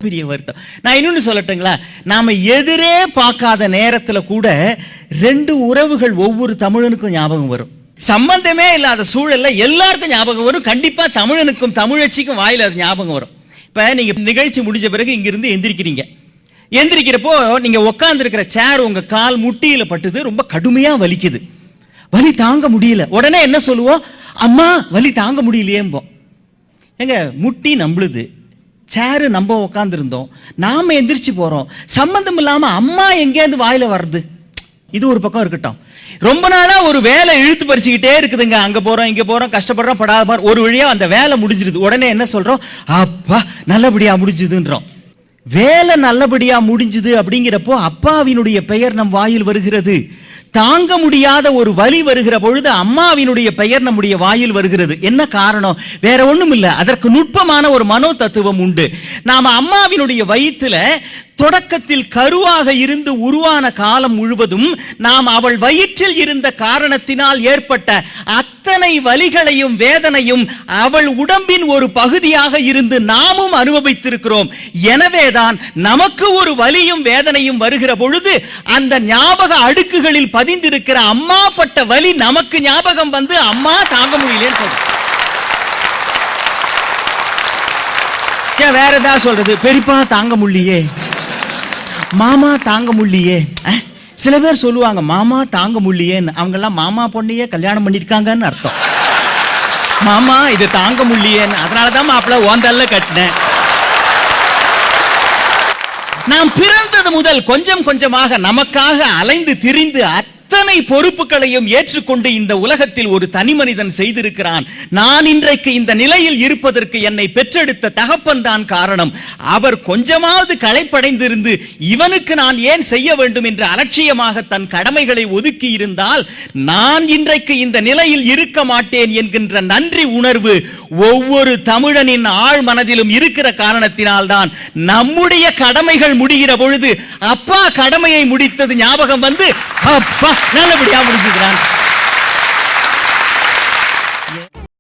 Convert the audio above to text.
பெரிய வருத்தம். நான் இன்னொன்னு சொல்லட்டுங்களா, நாம எதிரே பார்க்காத நேரத்துல கூட ரெண்டு உறவுகள் ஒவ்வொரு தமிழனுக்கும் ஞாபகம் வரும். சம்பந்தமே இல்லாத சூழல்ல எல்லாருக்கும் ஞாபகம் வரும். கண்டிப்பா தமிழனுக்கும் தமிழச்சிக்கும் வாயில அது ஞாபகம் வரும். இப்ப நீங்க நிகழ்ச்சி முடிஞ்ச பிறகு இங்கிருந்து எந்திரிக்கிறீங்க. எந்திரிக்கிறப்போ நீங்க உட்கார்ந்து இருக்கிற சேர் உங்க கால் முட்டியில பட்டுது, ரொம்ப கடுமையா வலிக்குது, வலி தாங்க முடியல. உடனே என்ன சொல்லுவோம்? அம்மா வலி தாங்க முடியலையேம்போம். எங்க முட்டி நம்பளுது, சேரு நம்ம உட்கார்ந்து இருந்தோம், நாம எந்திரிச்சு போறோம், சம்பந்தம் இல்லாம அம்மா எங்கேருந்து வாயில வர்றது? இது ஒரு பக்கம் இருக்கட்டும். ரொம்ப நாளா ஒரு வேலை இழுத்து பறிச்சுக்கிட்டே இருக்குதுங்க. அங்க போறோம் இங்க போறோம், கஷ்டப்படுறோம் படாத, ஒரு வழியா அந்த வேலை முடிஞ்சிருது. உடனே என்ன சொல்றோம்? அப்பா நல்லபடியா முடிஞ்சுதுன்றோம். வேலை நல்லபடியா முடிஞ்சுது அப்படிங்கிறப்போ அப்பாவினுடைய பெயர் நம் வாயில் வருகிறது. தாங்க முடியாத ஒரு வலி வருகிற பொழுது அம்மாவினுடைய பெயர் நம்முடைய வாயில் வருகிறது. என்ன காரணம்? வேற ஒண்ணும் இல்ல, அதற்கு நுட்பமான ஒரு மனோ தத்துவம் உண்டு. நாம அம்மாவினுடைய வயிற்றுல தொடக்கத்தில் கருவாக இருந்து உருவான காலம் முழுவதும் நாம் அவள் வயிற்றில் இருந்த காரணத்தினால் ஏற்பட்ட அத்தனை வலிகளையும் வேதனையும் அவள் உடம்பின் ஒரு பகுதியாக இருந்து நாமும் அனுபவித்திருக்கிறோம். எனவேதான் நமக்கு ஒரு வலியும் வேதனையும் வருகிற பொழுது அந்த ஞாபக அடுக்குகளில் பதிந்திருக்கிற அம்மா பட்ட வலி நமக்கு ஞாபகம் வந்து அம்மா தாங்க முடியலன்னு சொல்றோம். வேற ஏதாவது சொல்றது? பெரியப்பா தாங்க முடியலையே, மாமா தாங்க முடியலையே. சில பேர் சொல்லுவாங்க மாமா தாங்க முடியலையேன்னு. அவங்க எல்லாம் மாமா பொண்ணையே கல்யாணம் பண்ணிருக்காங்கன்னு அர்த்தம். மாமா இது தாங்க முடியலையேன்னு, அதனாலதான் மாப்பிள்ள ஓந்தல்ல கட்டினேன். நாம் பிறந்தது முதல் கொஞ்சம் கொஞ்சமாக நமக்காக அலைந்து திரிந்து அத்தனை பொறுப்புகளையும் ஏற்றுக்கொண்டு இந்த உலகத்தில் ஒரு தனி மனிதன் செய்திருக்கிறான். நான் இன்றைக்கு இந்த நிலையில் இருப்பதற்கு என்னை பெற்றெடுத்த தகப்பன் தான் காரணம். அவர் கொஞ்சமாவது களைப்படைந்திருந்து இவனுக்கு நான் ஏன் செய்ய வேண்டும் என்று அலட்சியமாக தன் கடமைகளை ஒதுக்கி இருந்தால் நான் இன்றைக்கு இந்த நிலையில் இருக்க மாட்டேன் என்கின்ற நன்றி உணர்வு ஒவ்வொரு தமிழனின் ஆழ் மனதிலும் இருக்கிற காரணத்தினால்தான் நம்முடைய கடமைகள் முடிகிற பொழுது அப்பா கடமையை முடித்தது ஞாபகம் வந்து அப்பா நல்லபடியா முடிச்சுக்கிறான்.